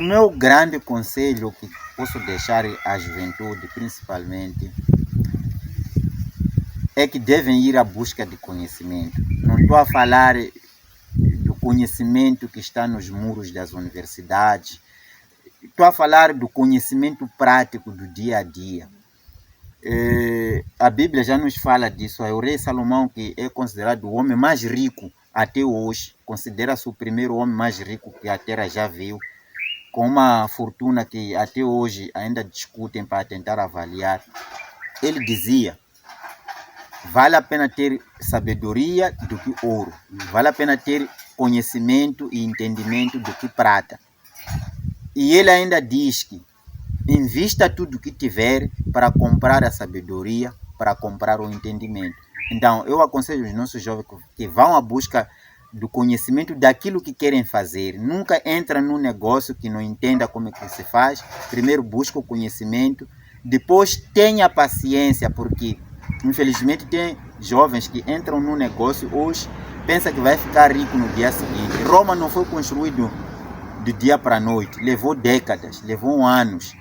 O meu grande conselho que posso deixar à juventude, principalmente, é que devem ir à busca de conhecimento. Não estou a falar do conhecimento que está nos muros das universidades, estou a falar do conhecimento prático do dia a dia. A Bíblia já nos fala disso. O rei Salomão, que é considerado o homem mais rico até hoje, considera-se o primeiro homem mais rico que a terra já viu, com uma fortuna que até hoje ainda discutem para tentar avaliar. Ele dizia: vale a pena ter sabedoria do que ouro, vale a pena ter conhecimento e entendimento do que prata. E ele ainda diz que invista tudo o que tiver para comprar a sabedoria, para comprar o entendimento. Então, eu aconselho os nossos jovens que vão à busca do conhecimento daquilo que querem fazer. Nunca entra num negócio que não entenda como é que se faz. Primeiro busca o conhecimento, depois tenha paciência, porque infelizmente tem jovens que entram num negócio hoje, pensa que vai ficar rico no dia seguinte. Roma não foi construído de dia para a noite, levou décadas, levou anos.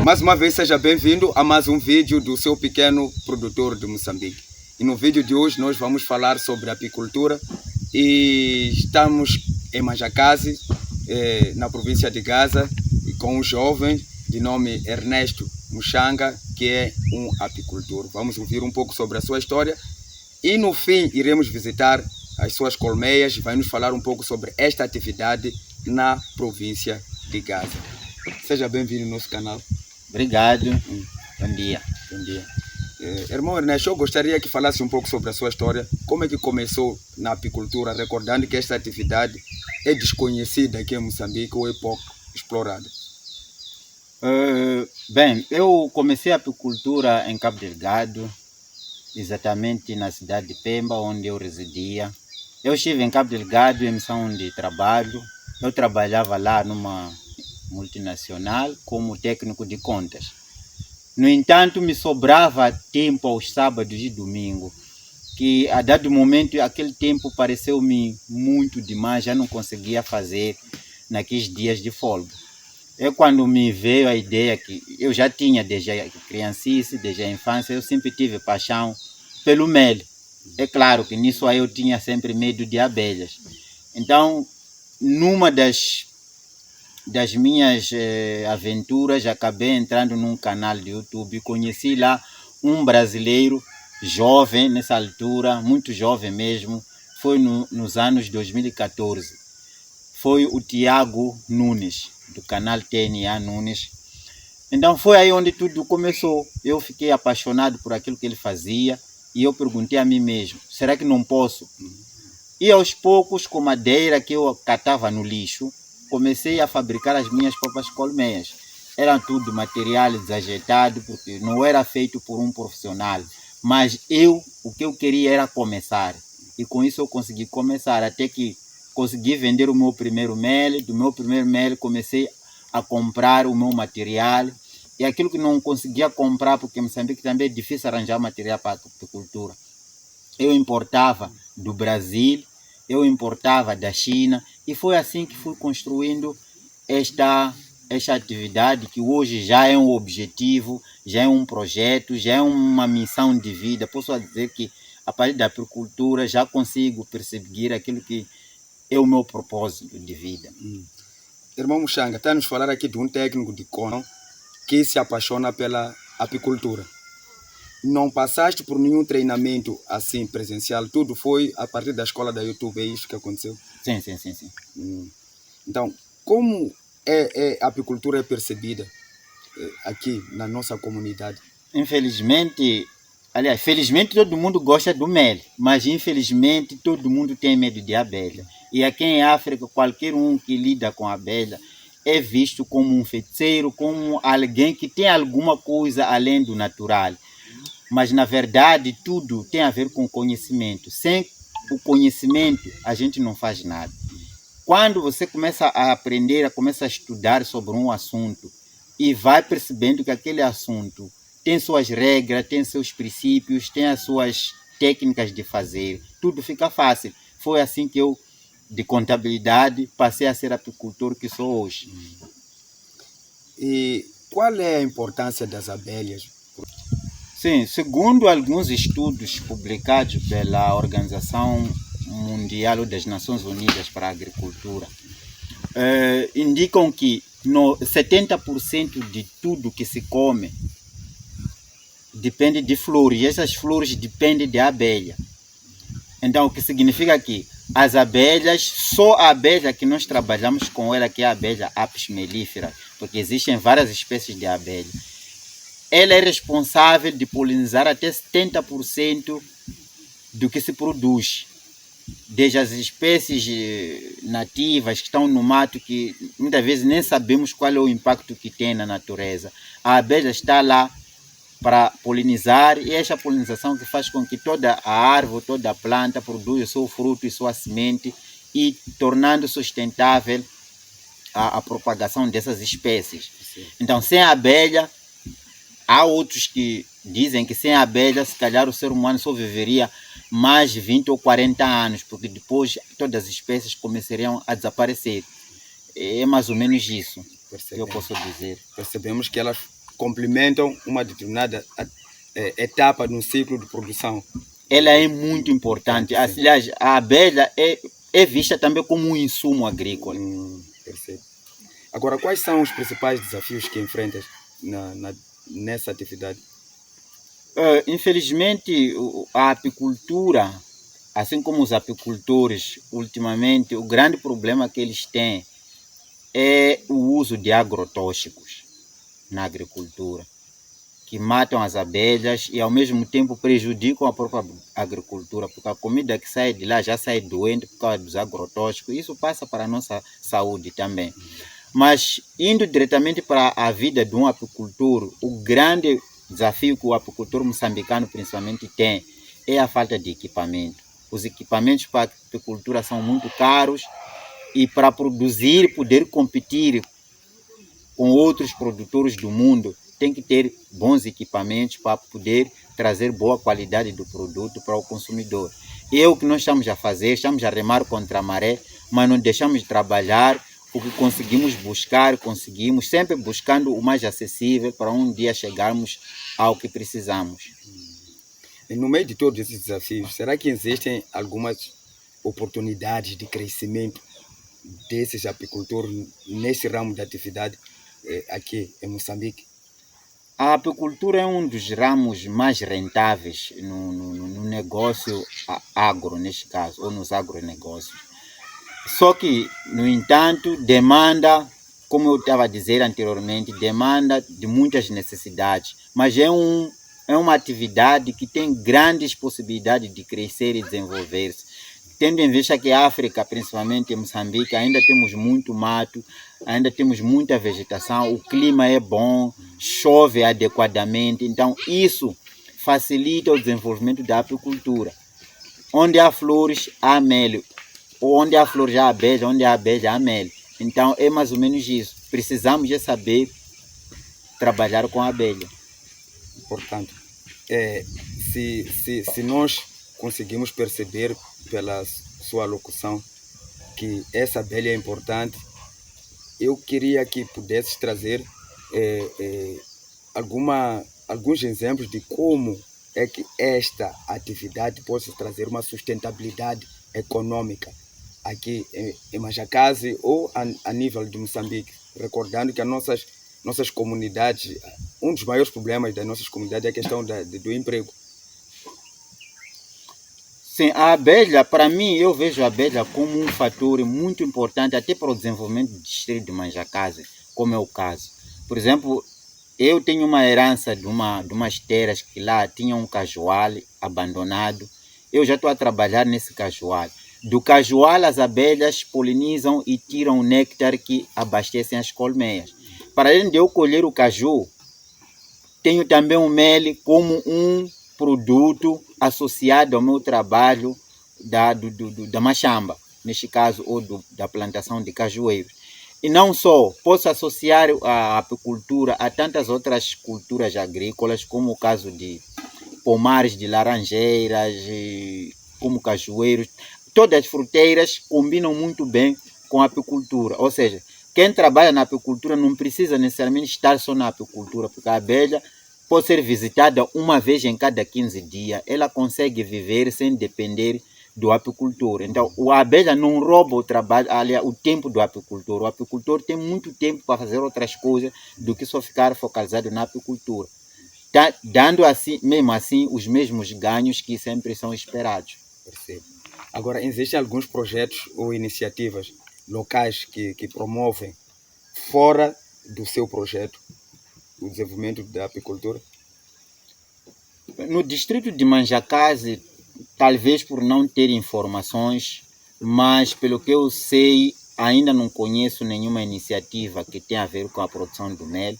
Mais uma vez, seja bem-vindo a mais um vídeo do seu pequeno produtor de Moçambique. E no vídeo de hoje nós vamos falar sobre apicultura e estamos em Manjacaze, na província de Gaza, e com um jovem de nome Ernesto Muxanga, que é um apicultor. Vamos ouvir um pouco sobre a sua história e no fim iremos visitar as suas colmeias e vai nos falar um pouco sobre esta atividade na província de Gaza. Seja bem-vindo ao nosso canal. Obrigado. Bom dia. Bom dia. Irmão Ernesto, eu gostaria que falasse um pouco sobre a sua história. Como é que começou na apicultura, recordando que esta atividade é desconhecida aqui em Moçambique ou é pouco explorada? Bem, eu comecei a apicultura em Cabo Delgado, exatamente na cidade de Pemba, onde eu residia. Eu estive em Cabo Delgado em missão de trabalho. Eu trabalhava lá numa multinacional como técnico de contas. No entanto, me sobrava tempo aos sábados e domingos, que a dado momento aquele tempo pareceu-me muito demais, já não conseguia fazer naqueles dias de folga. É quando me veio a ideia que eu já tinha desde a criancice, desde a infância, eu sempre tive paixão pelo mel. É claro que nisso aí eu tinha sempre medo de abelhas. Então, numa das minhas aventuras, acabei entrando num canal de YouTube e conheci lá um brasileiro jovem nessa altura, muito jovem mesmo, foi nos anos 2014. Foi o Tiago Nunes, do canal TNA Nunes. Então foi aí onde tudo começou. Eu fiquei apaixonado por aquilo que ele fazia e eu perguntei a mim mesmo, será que não posso? E aos poucos, com madeira que eu catava no lixo, comecei a fabricar as minhas próprias colmeias. Era tudo material desajeitado, porque não era feito por um profissional. Mas o que eu queria era começar. E com isso eu consegui começar, até que consegui vender o meu primeiro mel. Do meu primeiro mel comecei a comprar o meu material. E aquilo que não conseguia comprar, porque em Moçambique também é difícil arranjar material para a apicultura, eu importava do Brasil, eu importava da China, e foi assim que fui construindo esta atividade, que hoje já é um objetivo, já é um projeto, já é uma missão de vida. Posso dizer que a partir da apicultura já consigo perseguir aquilo que é o meu propósito de vida. Irmão Muxanga, está a nos falar aqui de um técnico de Conan que se apaixona pela apicultura. Não passaste por nenhum treinamento assim presencial, tudo foi a partir da escola da YouTube, é isso que aconteceu? Sim. Então, como a apicultura é percebida aqui na nossa comunidade? Infelizmente, aliás, felizmente todo mundo gosta do mel, mas infelizmente todo mundo tem medo de abelha. E aqui em África, qualquer um que lida com abelha é visto como um feiticeiro, como alguém que tem alguma coisa além do natural. Mas, na verdade, tudo tem a ver com conhecimento. Sem o conhecimento, a gente não faz nada. Quando você começa a aprender, começa a estudar sobre um assunto e vai percebendo que aquele assunto tem suas regras, tem seus princípios, tem as suas técnicas de fazer, tudo fica fácil. Foi assim que eu, de contabilidade, passei a ser apicultor que sou hoje. E qual é a importância das abelhas? Sim, segundo alguns estudos publicados pela Organização Mundial das Nações Unidas para a Agricultura, indicam que 70% de tudo que se come depende de flores, e essas flores dependem de abelha. Então, o que significa que as abelhas, só a abelha que nós trabalhamos com ela, que é a abelha Apis mellifera, porque existem várias espécies de abelha, ela é responsável de polinizar até 70% do que se produz. Desde as espécies nativas que estão no mato, que muitas vezes nem sabemos qual é o impacto que tem na natureza. A abelha está lá para polinizar, e essa polinização que faz com que toda a árvore, toda a planta produza o seu fruto e sua semente, e tornando sustentável a propagação dessas espécies. Sim. Então, sem a abelha, há outros que dizem que sem a abelha, se calhar o ser humano só viveria mais de 20 ou 40 anos, porque depois todas as espécies começariam a desaparecer. É mais ou menos isso que eu posso dizer. Percebemos que elas complementam uma determinada etapa no ciclo de produção. Ela é muito importante. Aliás, a abelha é vista também como um insumo agrícola. Perfeito. Agora, quais são os principais desafios que enfrentas nessa atividade? Infelizmente, a apicultura, assim como os apicultores, ultimamente, o grande problema que eles têm é o uso de agrotóxicos na agricultura, que matam as abelhas e ao mesmo tempo prejudicam a própria agricultura, porque a comida que sai de lá já sai doente por causa dos agrotóxicos. Isso passa para a nossa saúde também. Mas indo diretamente para a vida de um apicultor, o grande desafio que o apicultor moçambicano principalmente tem é a falta de equipamento. Os equipamentos para a apicultura são muito caros, e para produzir, poder competir com outros produtores do mundo, tem que ter bons equipamentos para poder trazer boa qualidade do produto para o consumidor. E é o que nós estamos a fazer, estamos a remar contra a maré, mas não deixamos de trabalhar. O que conseguimos sempre buscando o mais acessível para um dia chegarmos ao que precisamos. E no meio de todos esses desafios, será que existem algumas oportunidades de crescimento desses apicultores nesse ramo de atividade aqui em Moçambique? A apicultura é um dos ramos mais rentáveis no negócio agro, neste caso, ou nos agronegócios. Só que, no entanto, demanda, como eu estava a dizer anteriormente, demanda de muitas necessidades, mas é uma atividade que tem grandes possibilidades de crescer e desenvolver-se. Tendo em vista que a África, principalmente em Moçambique, ainda temos muito mato, ainda temos muita vegetação, o clima é bom, chove adequadamente, então isso facilita o desenvolvimento da apicultura. Onde há flores, há mel. Onde há flores, há abelha, onde há abelha, há mel. Então é mais ou menos isso. Precisamos de saber trabalhar com a abelha. Portanto, se nós conseguimos perceber pela sua locução que essa abelha é importante, eu queria que pudesses trazer alguns exemplos de como é que esta atividade possa trazer uma sustentabilidade econômica aqui em Majacase ou a nível de Moçambique, recordando que as nossas comunidades, um dos maiores problemas das nossas comunidades é a questão do emprego. Sim, a abelha, para mim, eu vejo a abelha como um fator muito importante até para o desenvolvimento do distrito de Manjacase, como é o caso. Por exemplo, eu tenho uma herança de umas terras que lá tinha um cajual abandonado. Eu já estou a trabalhar nesse cajual. Do cajual, as abelhas polinizam e tiram o néctar que abastecem as colmeias. Para além de eu colher o caju, tenho também o mel como um produto associado ao meu trabalho da machamba, neste caso, ou da plantação de cajueiros. E não só, posso associar a apicultura a tantas outras culturas agrícolas, como o caso de pomares de laranjeiras, como cajueiros. Todas as fruteiras combinam muito bem com a apicultura. Ou seja, quem trabalha na apicultura não precisa necessariamente estar só na apicultura, porque a abelha pode ser visitada uma vez em cada 15 dias. Ela consegue viver sem depender do apicultor. Então, a abelha não rouba o trabalho, aliás, o tempo do apicultor. O apicultor tem muito tempo para fazer outras coisas do que só ficar focalizado na apicultura, dando assim, mesmo assim, os mesmos ganhos que sempre são esperados. Percebo. Agora, existem alguns projetos ou iniciativas locais que promovem, fora do seu projeto, o desenvolvimento da apicultura? No distrito de Manjacase, talvez por não ter informações, mas pelo que eu sei, ainda não conheço nenhuma iniciativa que tenha a ver com a produção do mel.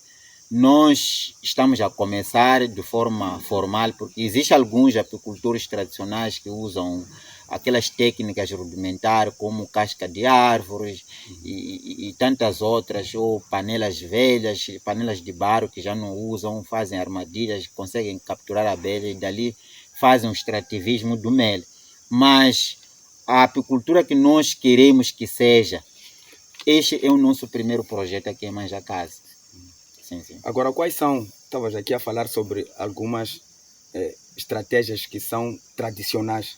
Nós estamos a começar de forma formal, porque existem alguns apicultores tradicionais que usam aquelas técnicas rudimentares, como casca de árvores e tantas outras, ou panelas velhas, panelas de barro que já não usam, fazem armadilhas, conseguem capturar a abelha e dali fazem um extrativismo do mel. Mas a apicultura que nós queremos que seja, este é o nosso primeiro projeto aqui em Manjacase. Sim, sim. Agora, quais são, estavas aqui a falar sobre algumas estratégias que são tradicionais,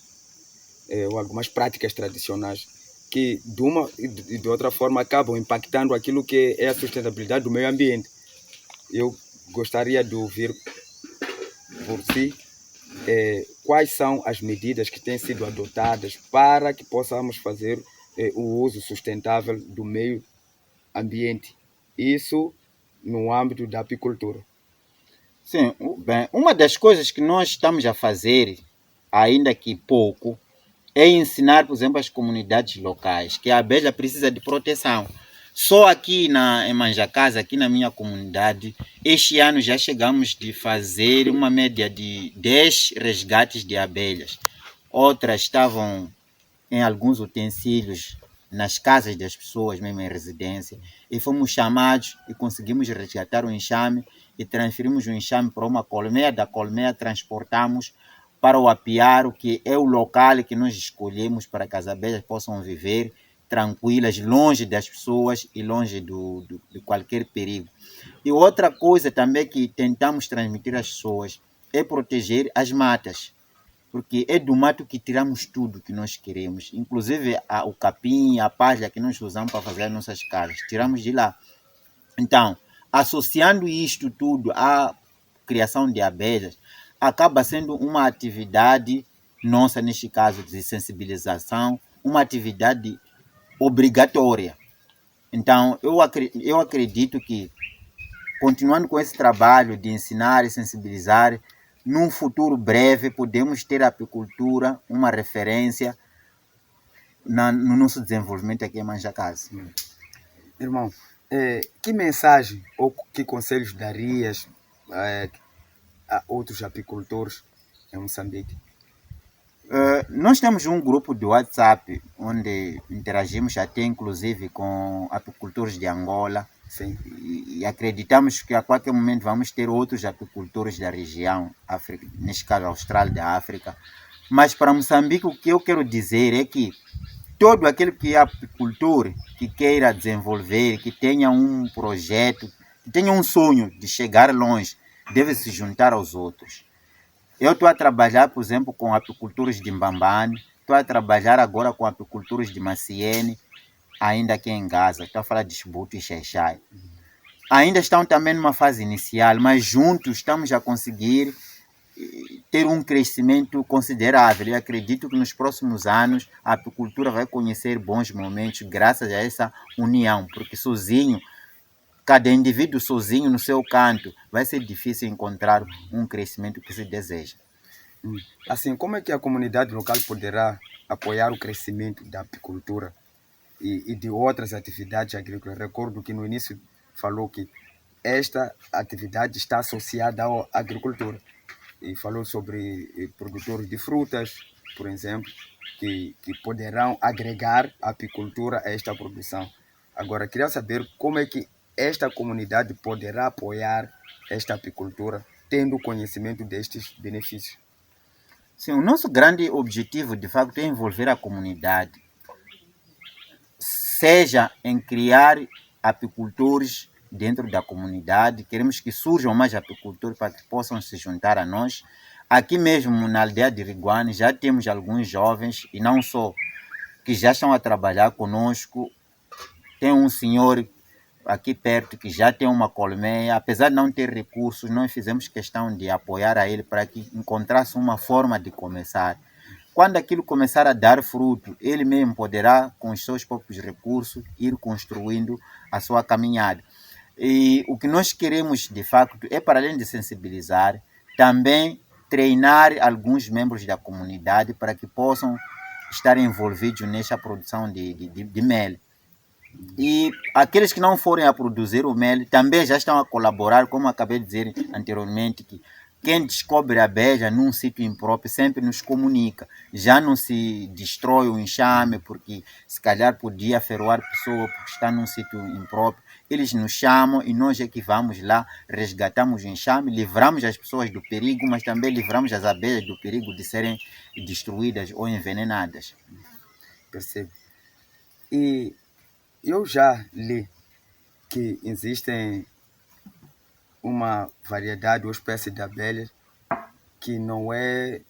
ou algumas práticas tradicionais, que de uma e de outra forma acabam impactando aquilo que é a sustentabilidade do meio ambiente. Eu gostaria de ouvir por si quais são as medidas que têm sido adotadas para que possamos fazer o uso sustentável do meio ambiente. Isso no âmbito da apicultura. Sim, bem, uma das coisas que nós estamos a fazer, ainda que pouco, é ensinar, por exemplo, as comunidades locais que a abelha precisa de proteção. Só aqui em Manjacase, aqui na minha comunidade, este ano já chegamos de fazer uma média de 10 resgates de abelhas. Outras estavam em alguns utensílios nas casas das pessoas, mesmo em residência, e fomos chamados e conseguimos resgatar o enxame e transferimos o enxame para uma colmeia. Da colmeia transportamos para o apiário, que é o local que nós escolhemos para que as abelhas possam viver tranquilas, longe das pessoas e longe de qualquer perigo. E outra coisa também que tentamos transmitir às pessoas é proteger as matas, porque é do mato que tiramos tudo que nós queremos, inclusive o capim, a palha que nós usamos para fazer as nossas casas, tiramos de lá. Então, associando isto tudo à criação de abelhas, acaba sendo uma atividade nossa, neste caso de sensibilização, uma atividade obrigatória. Então, eu acredito que, continuando com esse trabalho de ensinar e sensibilizar, num futuro breve podemos ter a apicultura uma referência no nosso desenvolvimento aqui em Manjacase. Irmão, que mensagem ou que conselhos darias a outros apicultores em Moçambique? Nós temos um grupo de WhatsApp onde interagimos até inclusive com apicultores de Angola. Sim. E acreditamos que a qualquer momento vamos ter outros apicultores da região, neste caso Austrália da África. Mas para Moçambique o que eu quero dizer é que todo aquele que é apicultor, que queira desenvolver, que tenha um projeto, que tenha um sonho de chegar longe, deve se juntar aos outros. Eu estou a trabalhar, por exemplo, com apicultores de Mbambane, estou a trabalhar agora com apicultores de Maciene, ainda aqui em Gaza, estou a falar de Esbuto e Xai-Xai. Ainda estão também numa fase inicial, mas juntos estamos a conseguir ter um crescimento considerável. Eu acredito que nos próximos anos a apicultura vai conhecer bons momentos graças a essa união, porque sozinho, cada indivíduo sozinho no seu canto, vai ser difícil encontrar um crescimento que se deseja. Assim, como é que a comunidade local poderá apoiar o crescimento da apicultura e de outras atividades agrícolas? Recordo que no início falou que esta atividade está associada à agricultura e falou sobre produtores de frutas, por exemplo, que poderão agregar a apicultura a esta produção. Agora, queria saber como é que esta comunidade poderá apoiar esta apicultura, tendo conhecimento destes benefícios. Sim, o nosso grande objetivo, de facto, é envolver a comunidade, seja em criar apicultores dentro da comunidade. Queremos que surjam mais apicultores para que possam se juntar a nós. Aqui mesmo na aldeia de Riguane já temos alguns jovens, e não só, que já estão a trabalhar conosco. Tem um senhor aqui perto que já tem uma colmeia, apesar de não ter recursos, nós fizemos questão de apoiar a ele para que encontrasse uma forma de começar. Quando aquilo começar a dar fruto, ele mesmo poderá, com os seus próprios recursos, ir construindo a sua caminhada. E o que nós queremos, de facto, é, para além de sensibilizar, também treinar alguns membros da comunidade para que possam estar envolvidos nesta produção de mel. E aqueles que não forem a produzir o mel também já estão a colaborar, como acabei de dizer anteriormente, que quem descobre a abelha num sítio impróprio sempre nos comunica. Já não se destrói o enxame porque se calhar podia aferroar a pessoa porque está num sítio impróprio. Eles nos chamam e nós é que vamos lá, resgatamos o enxame, livramos as pessoas do perigo, mas também livramos as abelhas do perigo de serem destruídas ou envenenadas. Percebo. E eu já li que existem uma variedade ou espécie de abelhas que não é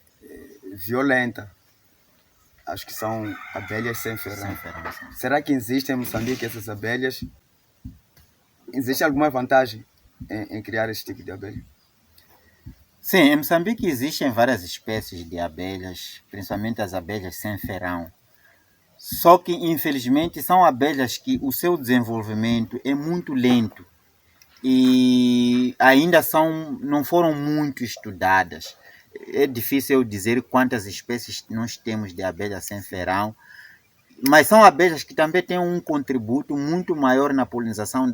violenta. Acho que são abelhas sem ferrão. Será que existem em Moçambique essas abelhas? Existe alguma vantagem em criar esse tipo de abelha? Sim, em Moçambique existem várias espécies de abelhas, principalmente as abelhas sem ferrão. Só que, infelizmente, são abelhas que o seu desenvolvimento é muito lento e ainda não foram muito estudadas. É difícil eu dizer quantas espécies nós temos de abelhas sem ferrão, mas são abelhas que também têm um contributo muito maior na polinização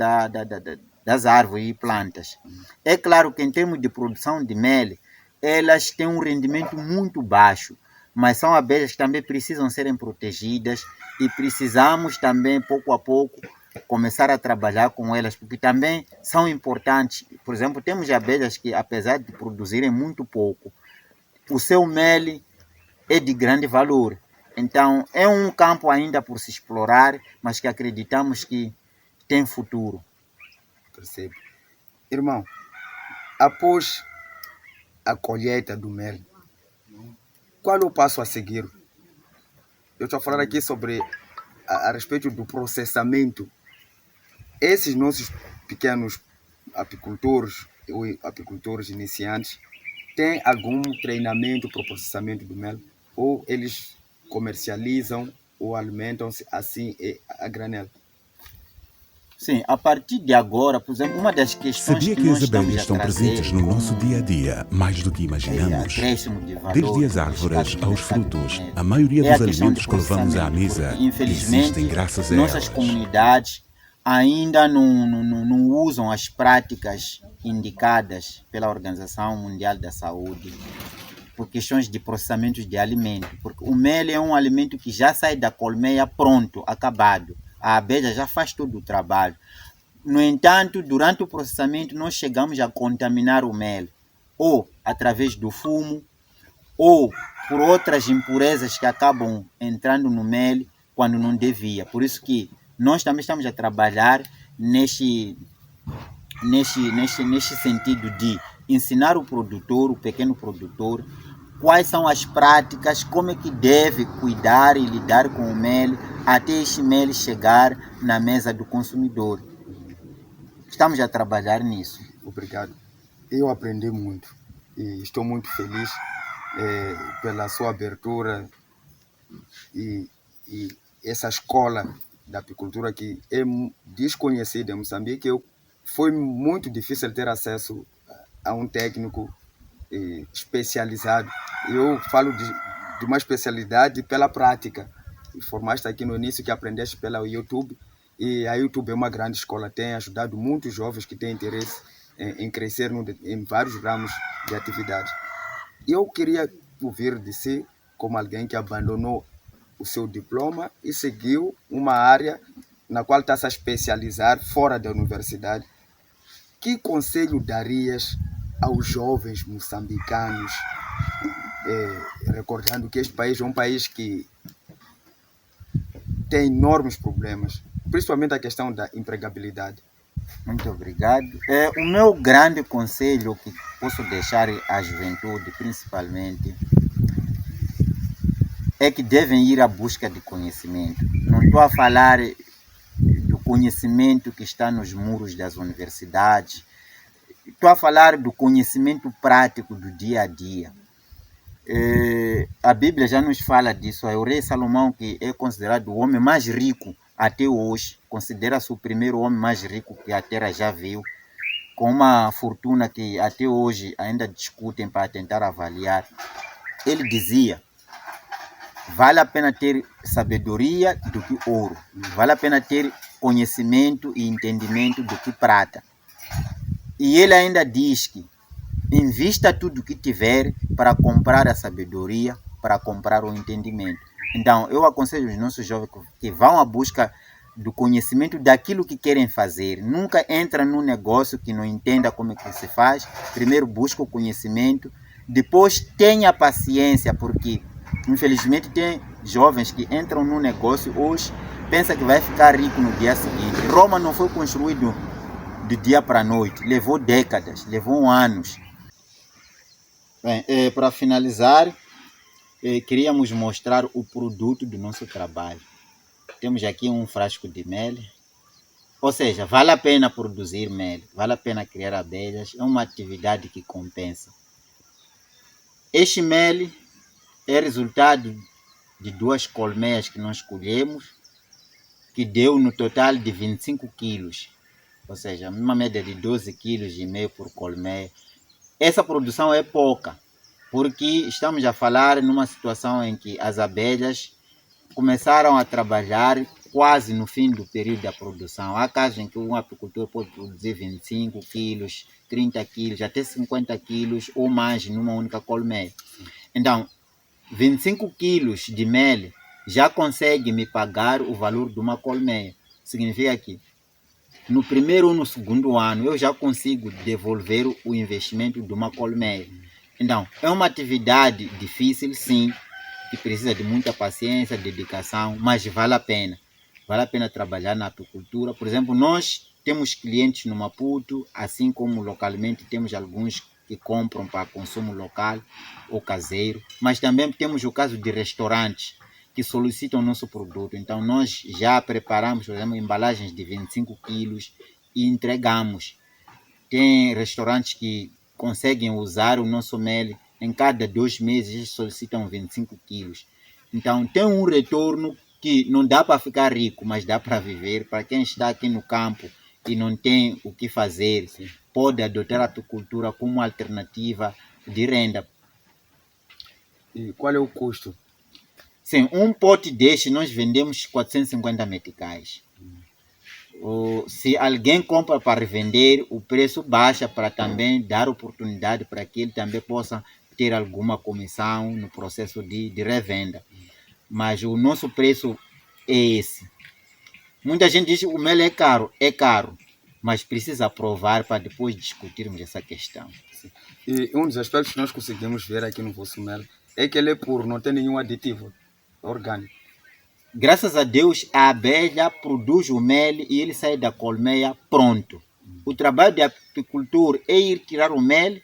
das árvores e plantas. É claro que em termos de produção de mel, elas têm um rendimento muito baixo, mas são abelhas que também precisam serem protegidas e precisamos também, pouco a pouco, começar a trabalhar com elas, porque também são importantes. Por exemplo, temos abelhas que, apesar de produzirem muito pouco, o seu mel é de grande valor. Então, é um campo ainda por se explorar, mas que acreditamos que tem futuro. Percebo. Irmão, após a colheita do mel, qual é o passo a seguir? Eu estou a falar aqui sobre a respeito do processamento. Esses nossos pequenos apicultores ou apicultores iniciantes têm algum treinamento para o processamento do mel? Ou eles comercializam ou alimentam-se assim a granel? Sim, a partir de agora, por exemplo, uma das questões Sabia que as abelhas estão presentes no nosso dia a dia, mais do que imaginamos? Desde as árvores aos frutos, a maioria dos alimentos que levamos à mesa existem graças a elas. Nossas comunidades ainda não usam as práticas indicadas pela Organização Mundial da Saúde por questões de processamento de alimentos, porque o mel é um alimento que já sai da colmeia pronto, acabado. A abelha já faz todo o trabalho. No entanto, durante o processamento, nós chegamos a contaminar o mel, ou através do fumo, ou por outras impurezas que acabam entrando no mel quando não devia. Por isso que nós também estamos a trabalhar nesse sentido de ensinar o produtor, o pequeno produtor, quais são as práticas, como é que deve cuidar e lidar com o mel até este mel chegar na mesa do consumidor. Estamos a trabalhar nisso. Obrigado. Eu aprendi muito e estou muito feliz pela sua abertura e essa escola da apicultura que é desconhecida em Moçambique. Foi muito difícil ter acesso a um técnico especializado. Eu falo de uma especialidade pela prática. Formaste aqui no início que aprendeste pela YouTube, e a YouTube é uma grande escola, tem ajudado muitos jovens que têm interesse em crescer em vários ramos de atividade. Eu queria ouvir de si, como alguém que abandonou o seu diploma e seguiu uma área na qual está a especializar fora da universidade. Que conselho darias aos jovens moçambicanos, recordando que este país é um país que tem enormes problemas, principalmente a questão da empregabilidade? Muito obrigado. O meu grande conselho que posso deixar à juventude, principalmente, é que devem ir à busca de conhecimento. Não estou a falar do conhecimento que está nos muros das universidades, estou a falar do conhecimento prático do dia a dia. A Bíblia já nos fala disso. O rei Salomão, que é considerado o homem mais rico até hoje, considera-se o primeiro homem mais rico que a terra já viu, com uma fortuna que até hoje ainda discutem para tentar avaliar. Ele dizia: vale a pena ter sabedoria do que ouro, vale a pena ter conhecimento e entendimento do que prata. E ele ainda diz que invista tudo o que tiver para comprar a sabedoria, para comprar o entendimento. Então, eu aconselho os nossos jovens que vão à busca do conhecimento daquilo que querem fazer. Nunca entra num negócio que não entenda como é que se faz. Primeiro busca o conhecimento, depois tenha paciência, porque infelizmente tem jovens que entram num negócio hoje, pensa que vai ficar rico no dia seguinte. Roma não foi construído de dia para a noite, levou décadas, levou anos. Bem, para finalizar, queríamos mostrar o produto do nosso trabalho. Temos aqui um frasco de mel, ou seja, vale a pena produzir mel, vale a pena criar abelhas, é uma atividade que compensa. Este mel é resultado de 2 colmeias que nós colhemos, que deu no total de 25 quilos, ou seja, uma média de 12,5 kg por colmeia. Essa produção é pouca, porque estamos a falar numa situação em que as abelhas começaram a trabalhar quase no fim do período da produção. Há casos em que um apicultor pode produzir 25 quilos, 30 quilos, até 50 quilos ou mais numa única colmeia. Então, 25 quilos de mel já consegue me pagar o valor de uma colmeia. Significa que no primeiro ou no segundo ano eu já consigo devolver o investimento de uma colmeia. Então, é uma atividade difícil, sim, que precisa de muita paciência, dedicação, mas vale a pena. Vale a pena trabalhar na apicultura. Por exemplo, nós temos clientes no Maputo, assim como localmente temos alguns que compram para consumo local ou caseiro, mas também temos o caso de restaurantes que solicitam o nosso produto. Então, nós já preparamos, por exemplo, embalagens de 25 quilos e entregamos. Tem restaurantes que conseguem usar o nosso mel, em cada 2 meses eles solicitam 25 quilos. Então, tem um retorno que não dá para ficar rico, mas dá para viver. Para quem está aqui no campo e não tem o que fazer, pode adotar a apicultura como alternativa de renda. E qual é o custo? Sim, um pote deste nós vendemos 450 meticais. Se alguém compra para revender, o preço baixa para também dar oportunidade para que ele também possa ter alguma comissão no processo de revenda. Mas o nosso preço é esse. Muita gente diz que o mel é caro, mas precisa provar para depois discutirmos essa questão. E um dos aspectos que nós conseguimos ver aqui no vosso mel é que ele é puro, não tem nenhum aditivo orgânico. Graças a Deus, a abelha produz o mel e ele sai da colmeia pronto. O trabalho de apicultor é ir tirar o mel,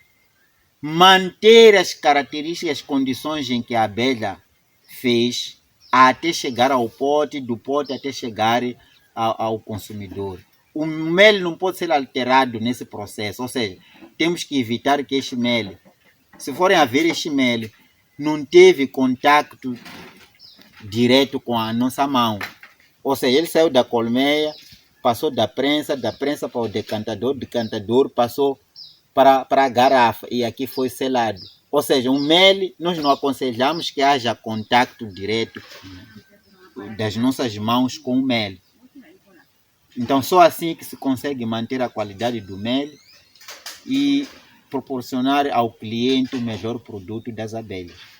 manter as características, as condições em que a abelha fez até chegar ao pote, do pote até chegar ao consumidor. O mel não pode ser alterado nesse processo, ou seja, temos que evitar que este mel, se forem a ver este mel, não teve contato direto com a nossa mão. Ou seja, ele saiu da colmeia, passou da prensa para o decantador passou para a garrafa e aqui foi selado. Ou seja, o mel, nós não aconselhamos que haja contato direto das nossas mãos com o mel. Então, só assim que se consegue manter a qualidade do mel e proporcionar ao cliente o melhor produto das abelhas.